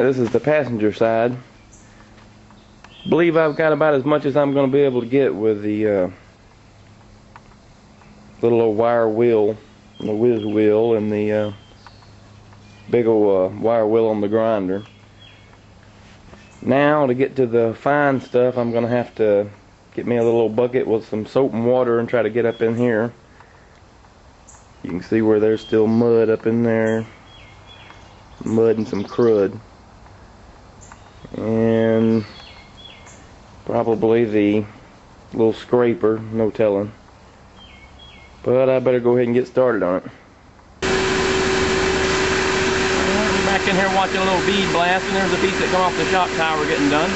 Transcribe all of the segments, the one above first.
this is the passenger side. Believe I've got about as much as I'm going to be able to get with the little old wire wheel, the whiz wheel, and the big old wire wheel on the grinder. Now to get to the fine stuff, I'm going to have to get me a little bucket with some soap and water and try to get up in here. You can see where there's still mud up in there. Mud and some crud. And probably the little scraper, no telling. But I better go ahead and get started on it. I'm back in here watching a little bead blast, and there's a piece that come off the shock tower getting done.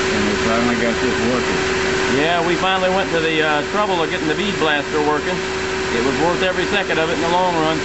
And we finally got this working. Yeah, we finally went to the trouble of getting the bead blaster working. It was worth every second of it in the long run.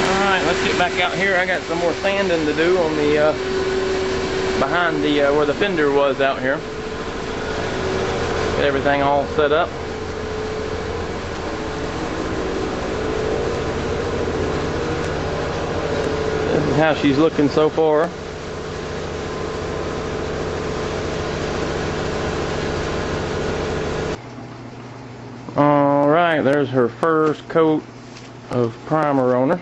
Alright, let's get back out here. I got some more sanding to do on the behind the where the fender was out here. Get everything all set up. This is how she's looking so far. Alright, there's her first coat of primer on her.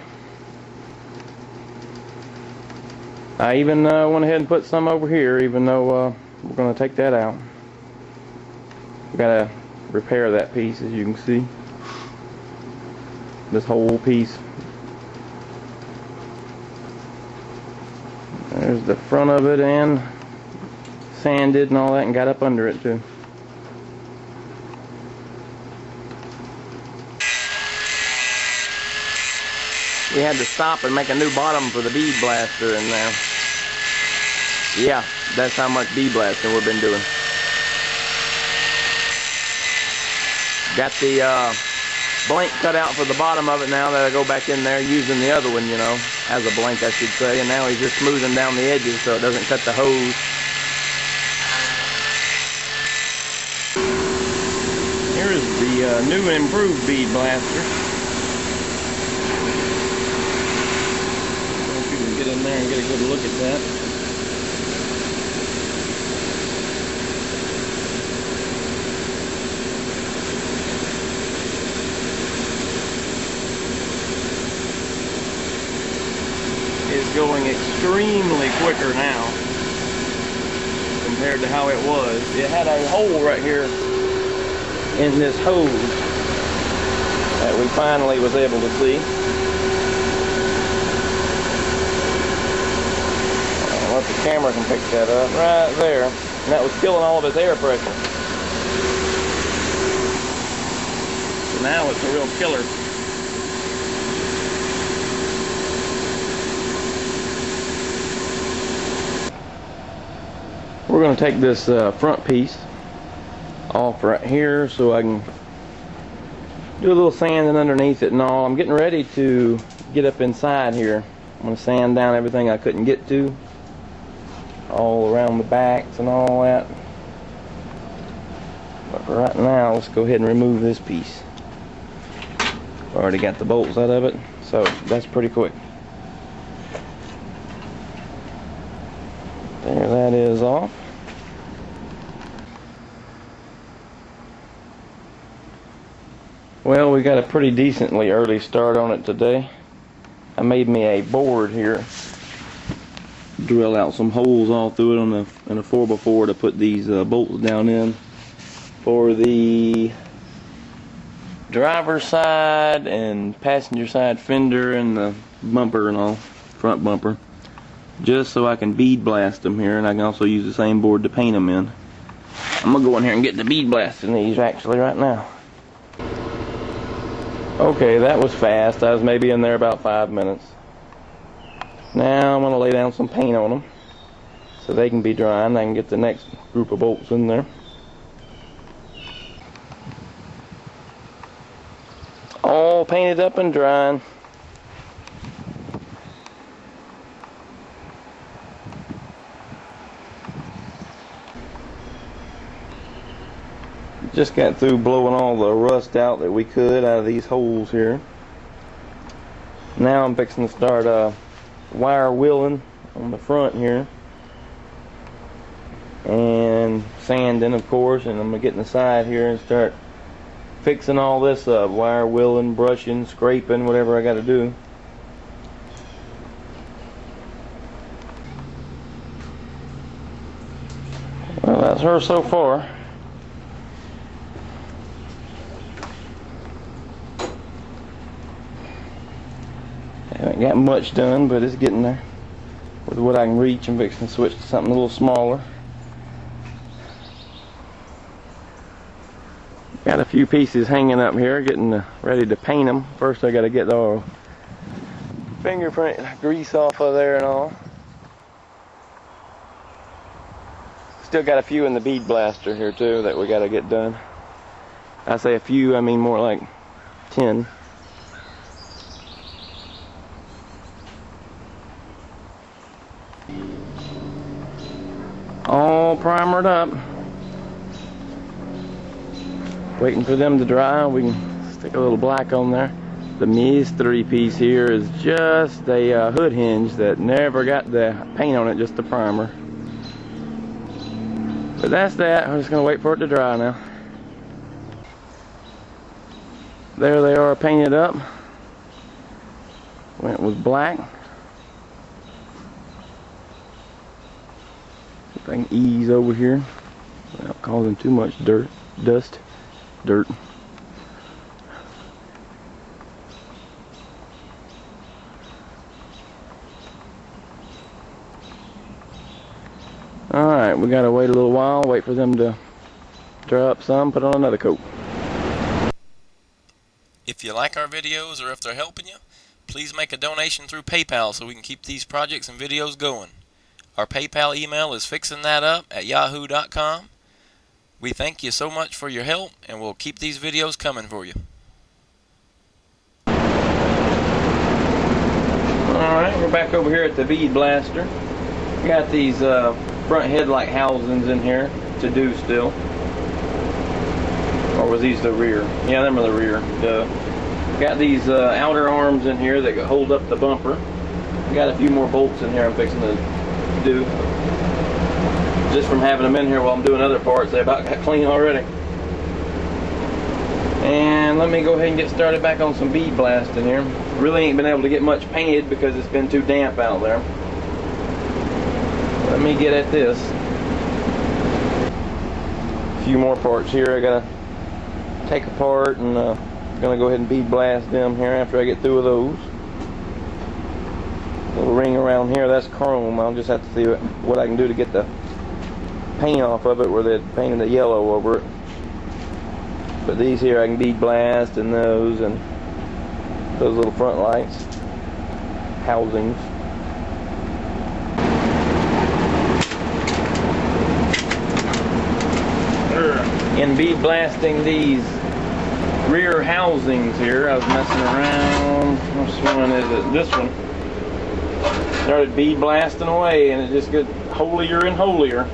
I even went ahead and put some over here, even though we're going to take that out. We've got to repair that piece, as you can see. This whole piece. There's the front of it, and sanded and all that, and got up under it too. We had to stop and make a new bottom for the bead blaster in there. Yeah, that's how much bead blasting we've been doing. Got the blank cut out for the bottom of it now that I go back in there using the other one, you know, as a blank I should say. And now he's just smoothing down the edges so it doesn't cut the hose. Here is the new and improved bead blaster. Get in there and get a good look at that. It's going extremely quicker now compared to how it was. It had a hole right here in this hose that we finally was able to see. Let the camera can pick that up right there, and that was killing all of its air pressure. So now it's a real killer. We're going to take this front piece off right here so I can do a little sanding underneath it and all. I'm getting ready to get up inside here. I'm going to sand down everything I couldn't get to, all around the backs and all that. But for right now, let's go ahead and remove this piece. Already got the bolts out of it, so that's pretty quick. There, that is off. Well, we got a pretty decently early start on it today. I made me a board here. Drill out some holes all through it on in a 4x4 to put these bolts down in for the driver's side and passenger side fender and the bumper and all, front bumper, just so I can bead blast them here, and I can also use the same board to paint them in. I'm gonna go in here and get the bead blasting these actually right now. Okay, that was fast. I was maybe in there about 5 minutes. Now I'm going to lay down some paint on them so they can be dry, and I can get the next group of bolts in there. painted up and drying. Just got through blowing all the rust out that we could out of these holes here. Now I'm fixing to start wire wheeling on the front here and sanding, of course, and I'm gonna get in the side here and start fixing all this up, wire wheeling, brushing, scraping, whatever I got to do. Well, that's her so far. Haven't got much done, but it's getting there. With what I can reach, I'm fixing to switch to something a little smaller. Got a few pieces hanging up here, getting ready to paint them. First I got to get the fingerprint grease off of there and all. Still got a few in the bead blaster here too that we got to get done. I say a few, I mean more like 10. All primered up. Waiting for them to dry. We can stick a little black on there. The mystery piece here is just a hood hinge that never got the paint on it, just the primer. But that's that. I'm just going to wait for it to dry now. There they are, painted up. Went with black. If I can ease over here without causing too much dust. Alright, we gotta wait a little while, wait for them to dry up some, put on another coat. If you like our videos or if they're helping you, please make a donation through PayPal so we can keep these projects and videos going. Our PayPal email is fixingthatup@yahoo.com. We thank you so much for your help, and we'll keep these videos coming for you. Alright, we're back over here at the bead blaster. Got these front headlight housings in here to do still. Or was these the rear? Yeah, them are the rear. Got these outer arms in here that hold up the bumper. Got a few more bolts in here I'm fixing to do. Just from having them in here while I'm doing other parts, they about got clean already. And let me go ahead and get started back on some bead blasting here. Really ain't been able to get much painted because it's been too damp out there. Let me get at this. A few more parts here I gotta take apart, and gonna go ahead and bead blast them here after I get through with those. Little ring around here, that's chrome. I'll just have to see what I can do to get the paint off of it where they painted the yellow over it. But these here I can bead blast, and those little front lights housings. In bead blasting these rear housings here, I was messing around. Which one is it? This one. Started bead blasting away, and it just got holier and holier.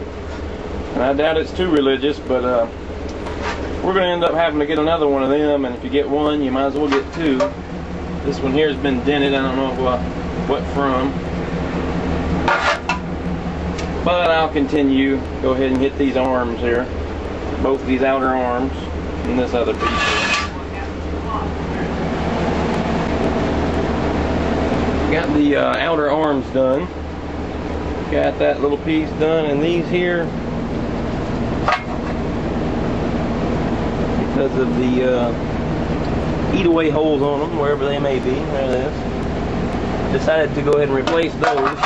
And I doubt it's too religious, but we're going to end up having to get another one of them, and if you get one, you might as well get two. This one here has been dented. I don't know what from. But I'll continue. Go ahead and hit these arms here. Both these outer arms and this other piece. Got the outer arms done. Got that little piece done, and these here, because of the eat-away holes on them, wherever they may be, there it is. Decided to go ahead and replace those.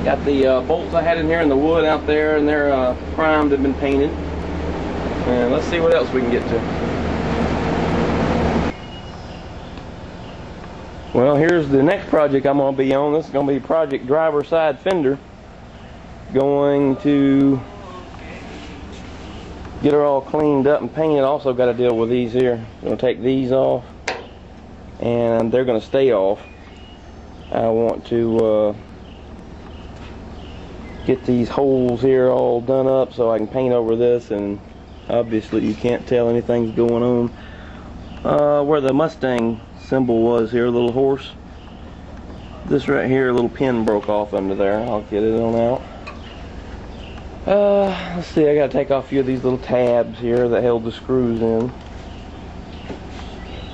Got the bolts I had in here and the wood out there, and they're primed and been painted. And let's see what else we can get to. Well, here's the next project I'm going to be on. This is going to be project driver side fender. Going to get her all cleaned up and painted. Also got to deal with these here. Going to take these off. and they're going to stay off. I want to get these holes here all done up so I can paint over this, and obviously you can't tell anything's going on. Where the Mustang symbol was here, a little horse, this right here, a little pin broke off under there. I'll get it on out. Let's see, I gotta take off a few of these little tabs here that held the screws in.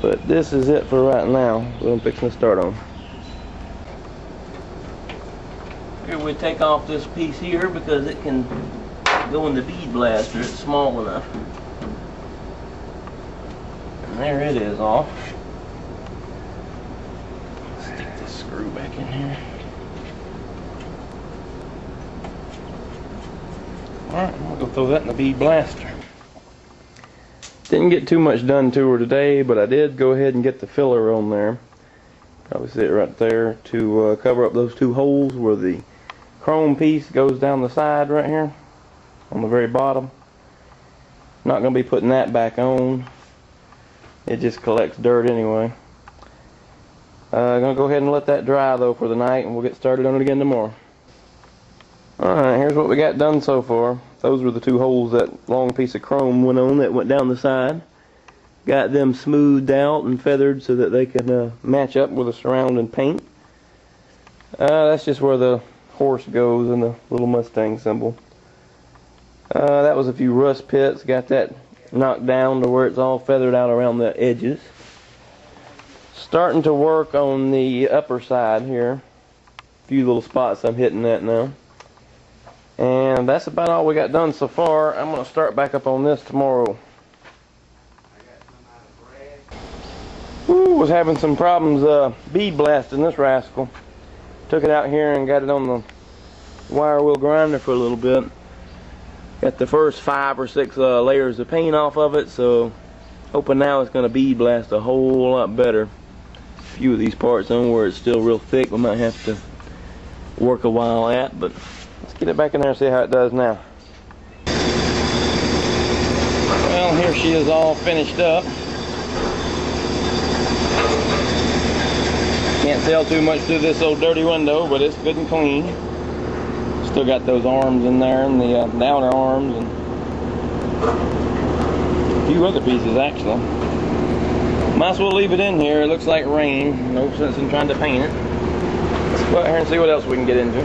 But this is it for right now, what I'm fixing to start on. Here we take off this piece here because it can go in the bead blaster. It's small enough. And there it is off. Stick this screw back in here. Alright, I'm gonna go throw that in the bead blaster. Didn't get too much done to her today, but I did go ahead and get the filler on there. Probably see it right there to cover up those two holes where the chrome piece goes down the side right here on the very bottom. Not going to be putting that back on. It just collects dirt anyway. I'm going to go ahead and let that dry though for the night, and we'll get started on it again tomorrow. Alright, here's what we got done so far. Those were the two holes that long piece of chrome went on that went down the side. Got them smoothed out and feathered so that they can match up with the surrounding paint. That's just where the horse goes and the little Mustang symbol. That was a few rust pits. Got that knocked down to where it's all feathered out around the edges. Starting to work on the upper side here. A few little spots I'm hitting that now. And that's about all we got done so far. I'm going to start back up on this tomorrow. Was having some problems bead blasting this rascal. Took it out here and got it on the wire wheel grinder for a little bit. Got the first 5 or 6 layers of paint off of it, so hoping now it's going to bead blast a whole lot better. A few of these parts on where it's still real thick, we might have to work a while at, but let's get it back in there and see how it does now. Well, here she is all finished up. Can't tell too much through this old dirty window, but it's good and clean. Still got those arms in there, and the outer arms, and a few other pieces actually. Might as well leave it in here. It looks like rain. No sense in trying to paint it. Let's go out here and see what else we can get into.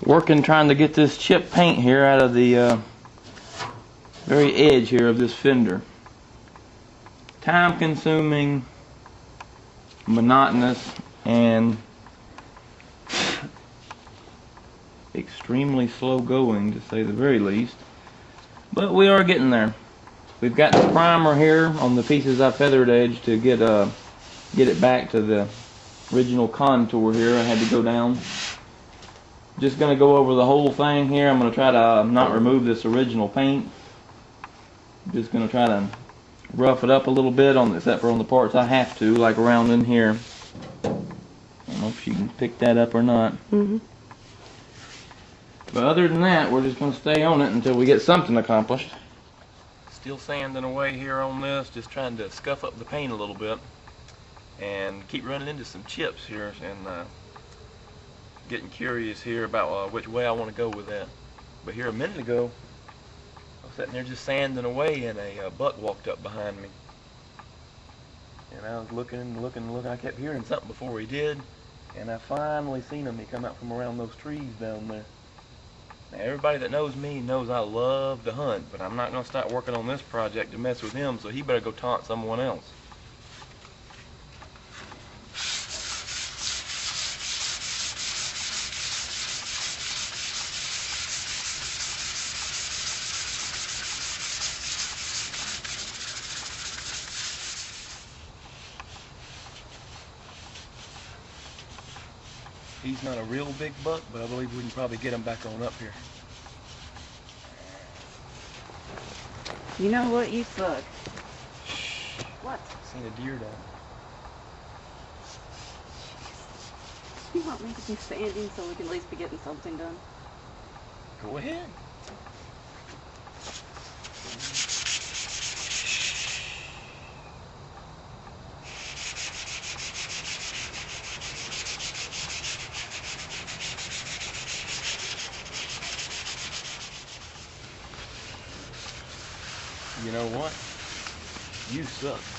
Working trying to get this chip paint here out of the very edge here of this fender. Time consuming, monotonous, and extremely slow going, to say the very least. But we are getting there. We've got the primer here on the pieces I feathered edge to get it back to the original contour here. I had to go down. Just going to go over the whole thing here. I'm going to try to not remove this original paint. Just going to try to rough it up a little bit, except for on the parts I have to, like around in here. I don't know if you can pick that up or not. But other than that, we're just going to stay on it until we get something accomplished. Still sanding away here on this, just trying to scuff up the paint a little bit. And keep running into some chips here, and getting curious here about which way I want to go with that. But here a minute ago, I was sitting there just sanding away, and a buck walked up behind me. And I was looking and looking and looking. I kept hearing something before he did, and I finally seen him. He come out from around those trees down there. Now, everybody that knows me knows I love to hunt, but I'm not going to start working on this project to mess with him, so he better go taunt someone else. He's not a real big buck, but I believe we can probably get him back on up here. You know what? You suck. What? Seen a deer down. You want me to be standing so we can at least be getting something done? Go ahead. You know what? You suck.